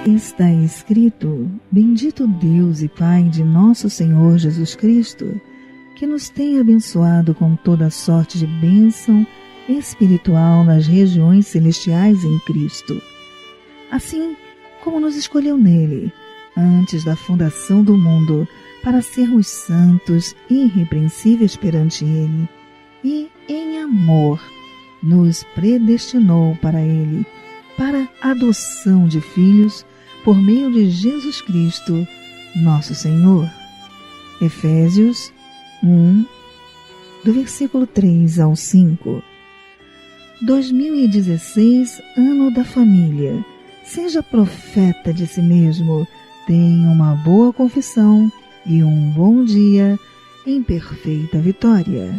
Está escrito: Bendito Deus e Pai de nosso Senhor Jesus Cristo, que nos tem abençoado com toda sorte de bênção espiritual nas regiões celestiais em Cristo. Assim como nos escolheu nele, antes da fundação do mundo, para sermos santos e irrepreensíveis perante ele, e em amor nos predestinou para ele, para a adoção de filhos, por meio de Jesus Cristo, nosso Senhor. Efésios 1, do versículo 3 ao 5. 2016, ano da família. Seja profeta de si mesmo, tenha uma boa confissão e um bom dia em perfeita vitória.